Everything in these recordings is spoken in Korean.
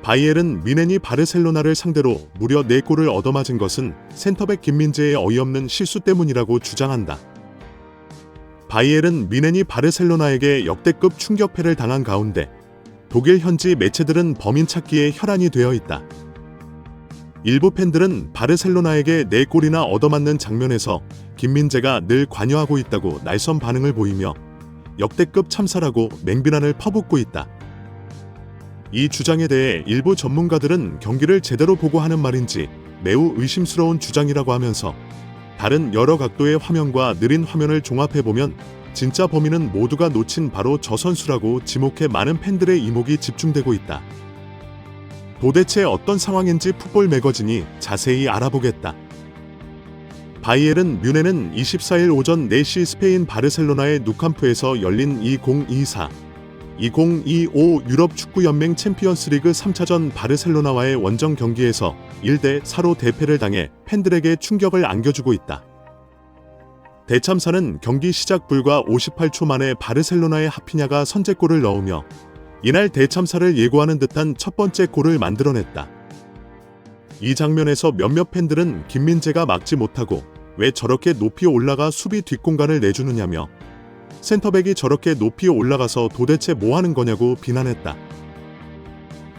바이에른 뮌헨이 바르셀로나를 상대로 무려 4골을 얻어맞은 것은 센터백 김민재의 어이없는 실수 때문이라고 주장한다. 바이에른 뮌헨이 바르셀로나에게 역대급 충격패를 당한 가운데 독일 현지 매체들은 범인 찾기에 혈안이 되어 있다. 일부 팬들은 바르셀로나에게 4골이나 얻어맞는 장면에서 김민재가 늘 관여하고 있다고 날선 반응을 보이며 역대급 참사라고 맹비난을 퍼붓고 있다. 이 주장에 대해 일부 전문가들은 경기를 제대로 보고 하는 말인지 매우 의심스러운 주장이라고 하면서 다른 여러 각도의 화면과 느린 화면을 종합해보면 진짜 범인은 모두가 놓친 바로 저 선수라고 지목해 많은 팬들의 이목이 집중되고 있다. 도대체 어떤 상황인지 풋볼 매거진이 자세히 알아보겠다. 바이에른 뮌헨은 24일 오전 4시 스페인 바르셀로나의 누캄프에서 열린 2024-2025 유럽 축구연맹 챔피언스리그 3차전 바르셀로나와의 원정 경기에서 1대4로 대패를 당해 팬들에게 충격을 안겨주고 있다. 대참사는 경기 시작 불과 58초 만에 바르셀로나의 하피냐가 선제골을 넣으며 이날 대참사를 예고하는 듯한 첫 번째 골을 만들어냈다. 이 장면에서 몇몇 팬들은 김민재가 막지 못하고 왜 저렇게 높이 올라가 수비 뒷공간을 내주느냐며 센터백이 저렇게 높이 올라가서 도대체 뭐 하는 거냐고 비난했다.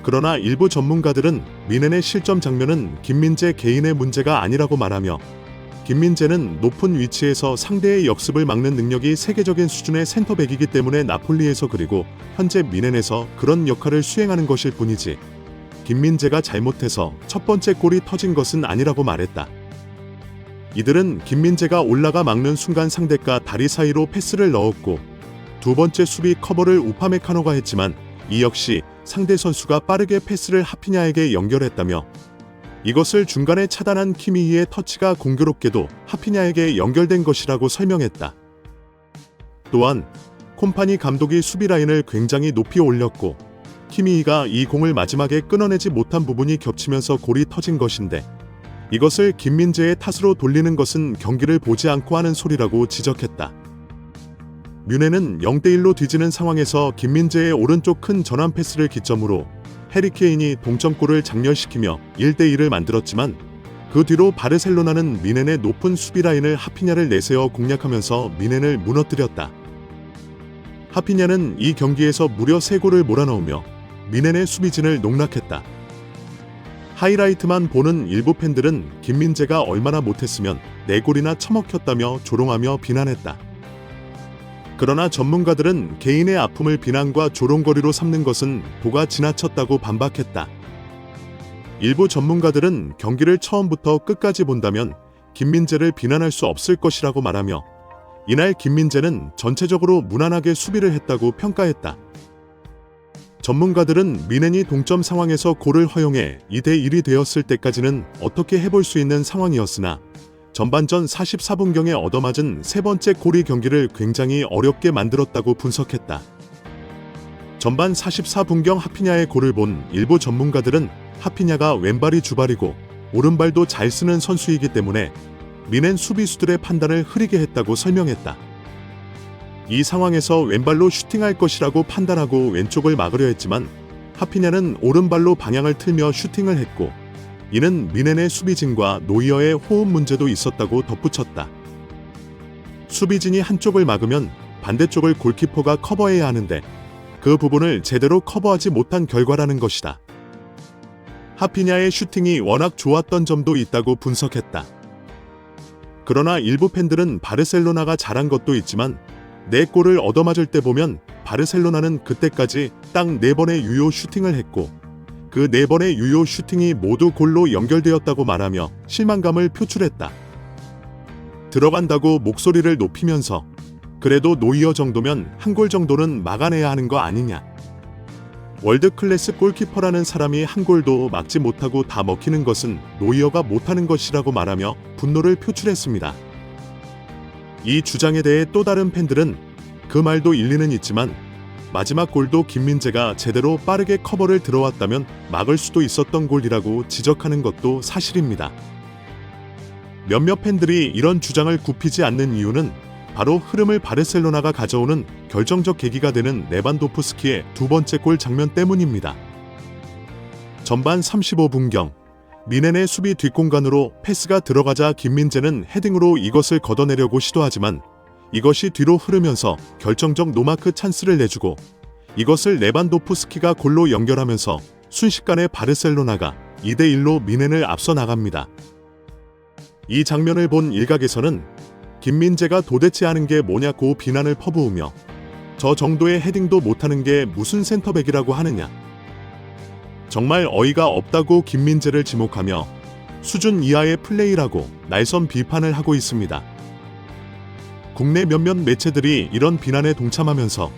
그러나 일부 전문가들은 뮌헨의 실점 장면은 김민재 개인의 문제가 아니라고 말하며 김민재는 높은 위치에서 상대의 역습을 막는 능력이 세계적인 수준의 센터백이기 때문에 나폴리에서 그리고 현재 뮌헨에서 그런 역할을 수행하는 것일 뿐이지 김민재가 잘못해서 첫 번째 골이 터진 것은 아니라고 말했다. 이들은 김민재가 올라가 막는 순간 상대가 다리 사이로 패스를 넣었고 두 번째 수비 커버를 우파메카노가 했지만 이 역시 상대 선수가 빠르게 패스를 하피냐에게 연결했다며 이것을 중간에 차단한 키미히의 터치가 공교롭게도 하피냐에게 연결된 것이라고 설명했다. 또한 콤파니 감독이 수비 라인을 굉장히 높이 올렸고 키미히가 이 공을 마지막에 끊어내지 못한 부분이 겹치면서 골이 터진 것인데 이것을 김민재의 탓으로 돌리는 것은 경기를 보지 않고 하는 소리라고 지적했다. 뮌헨은 0대1로 뒤지는 상황에서 김민재의 오른쪽 큰 전환 패스를 기점으로 해리케인이 동점골을 장렬시키며 1대1을 만들었지만 그 뒤로 바르셀로나는 뮌헨의 높은 수비 라인을 하피냐를 내세워 공략하면서 뮌헨을 무너뜨렸다. 하피냐는 이 경기에서 무려 3골을 몰아넣으며 뮌헨의 수비진을 농락했다. 하이라이트만 보는 일부 팬들은 김민재가 얼마나 못했으면 4골이나 처먹혔다며 조롱하며 비난했다. 그러나 전문가들은 개인의 아픔을 비난과 조롱거리로 삼는 것은 도가 지나쳤다고 반박했다. 일부 전문가들은 경기를 처음부터 끝까지 본다면 김민재를 비난할 수 없을 것이라고 말하며 이날 김민재는 전체적으로 무난하게 수비를 했다고 평가했다. 전문가들은 뮌헨이 동점 상황에서 골을 허용해 2대1이 되었을 때까지는 어떻게 해볼 수 있는 상황이었으나 전반전 44분경에 얻어맞은 세 번째 골이 경기를 굉장히 어렵게 만들었다고 분석했다. 전반 44분경 하피냐의 골을 본 일부 전문가들은 하피냐가 왼발이 주발이고 오른발도 잘 쓰는 선수이기 때문에 뮌헨 수비수들의 판단을 흐리게 했다고 설명했다. 이 상황에서 왼발로 슈팅할 것이라고 판단하고 왼쪽을 막으려 했지만 하피냐는 오른발로 방향을 틀며 슈팅을 했고 이는 뮌헨의 수비진과 노이어의 호흡 문제도 있었다고 덧붙였다. 수비진이 한쪽을 막으면 반대쪽을 골키퍼가 커버해야 하는데 그 부분을 제대로 커버하지 못한 결과라는 것이다. 하피냐의 슈팅이 워낙 좋았던 점도 있다고 분석했다. 그러나 일부 팬들은 바르셀로나가 잘한 것도 있지만 4골을 얻어맞을 때 보면 바르셀로나는 그때까지 딱 4번의 유효 슈팅을 했고 그 4번의 유효 슈팅이 모두 골로 연결되었다고 말하며 실망감을 표출했다. 들어간다고 목소리를 높이면서 그래도 노이어 정도면 한 골 정도는 막아내야 하는 거 아니냐. 월드클래스 골키퍼라는 사람이 한 골도 막지 못하고 다 먹히는 것은 노이어가 못하는 것이라고 말하며 분노를 표출했습니다. 이 주장에 대해 또 다른 팬들은 그 말도 일리는 있지만 마지막 골도 김민재가 제대로 빠르게 커버를 들어왔다면 막을 수도 있었던 골이라고 지적하는 것도 사실입니다. 몇몇 팬들이 이런 주장을 굽히지 않는 이유는 바로 흐름을 바르셀로나가 가져오는 결정적 계기가 되는 레반도프스키의 두 번째 골 장면 때문입니다. 전반 35분경 미넨의 수비 뒷공간으로 패스가 들어가자 김민재는 헤딩으로 이것을 걷어내려고 시도하지만 이것이 뒤로 흐르면서 결정적 노마크 찬스를 내주고 이것을 레반도프스키가 골로 연결하면서 순식간에 바르셀로나가 2대1로 미넨을 앞서 나갑니다. 이 장면을 본 일각에서는 김민재가 도대체 하는 게 뭐냐고 비난을 퍼부으며 저 정도의 헤딩도 못하는 게 무슨 센터백이라고 하느냐, 정말 어이가 없다고 김민재를 지목하며 수준 이하의 플레이라고 날선 비판을 하고 있습니다. 국내 몇몇 매체들이 이런 비난에 동참하면서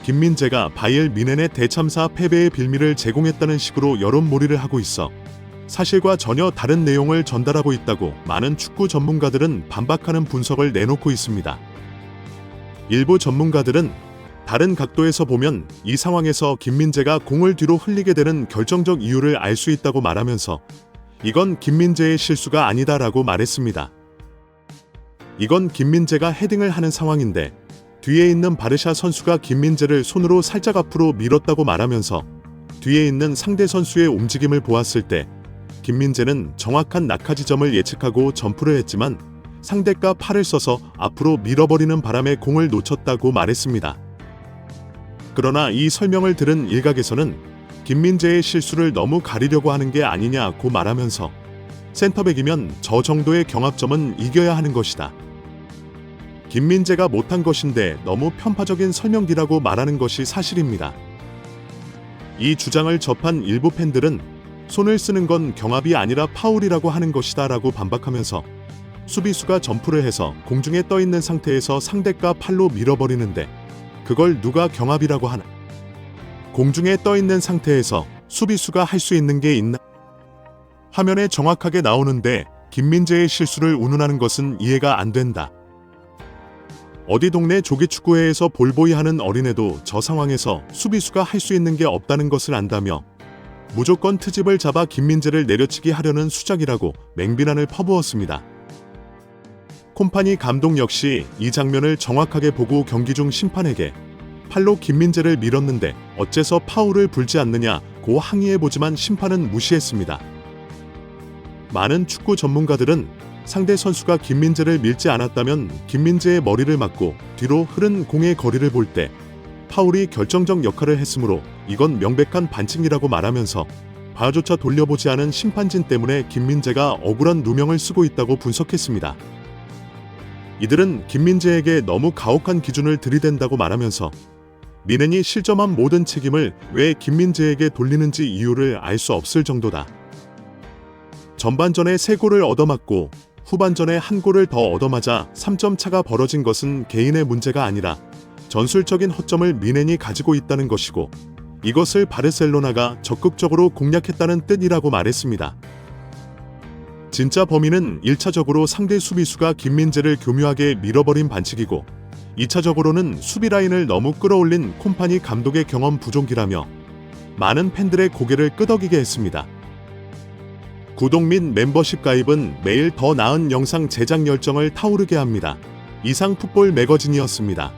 김민재가 바이엘 미넨의 대참사 패배의 빌미를 제공했다는 식으로 여론몰이를 하고 있어 사실과 전혀 다른 내용을 전달하고 있다고 많은 축구 전문가들은 반박하는 분석을 내놓고 있습니다. 일부 전문가들은 다른 각도에서 보면 이 상황에서 김민재가 공을 뒤로 흘리게 되는 결정적 이유를 알 수 있다고 말하면서 이건 김민재의 실수가 아니다라고 말했습니다. 이건 김민재가 헤딩을 하는 상황인데 뒤에 있는 바르샤 선수가 김민재를 손으로 살짝 앞으로 밀었다고 말하면서 뒤에 있는 상대 선수의 움직임을 보았을 때 김민재는 정확한 낙하 지점을 예측하고 점프를 했지만 상대가 팔을 써서 앞으로 밀어버리는 바람에 공을 놓쳤다고 말했습니다. 그러나 이 설명을 들은 일각에서는 김민재의 실수를 너무 가리려고 하는 게 아니냐고 말하면서 센터백이면 저 정도의 경합점은 이겨야 하는 것이다, 김민재가 못한 것인데 너무 편파적인 설명기라고 말하는 것이 사실입니다. 이 주장을 접한 일부 팬들은 손을 쓰는 건 경합이 아니라 파울이라고 하는 것이다 라고 반박하면서 수비수가 점프를 해서 공중에 떠 있는 상태에서 상대가 팔로 밀어버리는데 그걸 누가 경합이라고 하나? 공중에 떠 있는 상태에서 수비수가 할 수 있는 게 있나? 화면에 정확하게 나오는데 김민재의 실수를 운운하는 것은 이해가 안 된다. 어디 동네 조기축구회에서 볼보이 하는 어린애도 저 상황에서 수비수가 할 수 있는 게 없다는 것을 안다며 무조건 트집을 잡아 김민재를 내려치게 하려는 수작이라고 맹비난을 퍼부었습니다. 콤파니 감독 역시 이 장면을 정확하게 보고 경기 중 심판에게 팔로 김민재를 밀었는데 어째서 파울을 불지 않느냐고 항의해보지만 심판은 무시했습니다. 많은 축구 전문가들은 상대 선수가 김민재를 밀지 않았다면 김민재의 머리를 맞고 뒤로 흐른 공의 거리를 볼 때 파울이 결정적 역할을 했으므로 이건 명백한 반칙이라고 말하면서 바조차 돌려보지 않은 심판진 때문에 김민재가 억울한 누명을 쓰고 있다고 분석했습니다. 이들은 김민재에게 너무 가혹한 기준을 들이댄다고 말하면서 미넨이 실점한 모든 책임을 왜 김민재에게 돌리는지 이유를 알 수 없을 정도다. 전반전에 3골을 얻어맞고 후반전에 1골을 더 얻어맞아 3점 차가 벌어진 것은 개인의 문제가 아니라 전술적인 허점을 미넨이 가지고 있다는 것이고 이것을 바르셀로나가 적극적으로 공략했다는 뜻이라고 말했습니다. 진짜 범인은 1차적으로 상대 수비수가 김민재를 교묘하게 밀어버린 반칙이고 2차적으로는 수비 라인을 너무 끌어올린 콤파니 감독의 경험 부족이라며 많은 팬들의 고개를 끄덕이게 했습니다. 구독 및 멤버십 가입은 매일 더 나은 영상 제작 열정을 타오르게 합니다. 이상 풋볼 매거진이었습니다.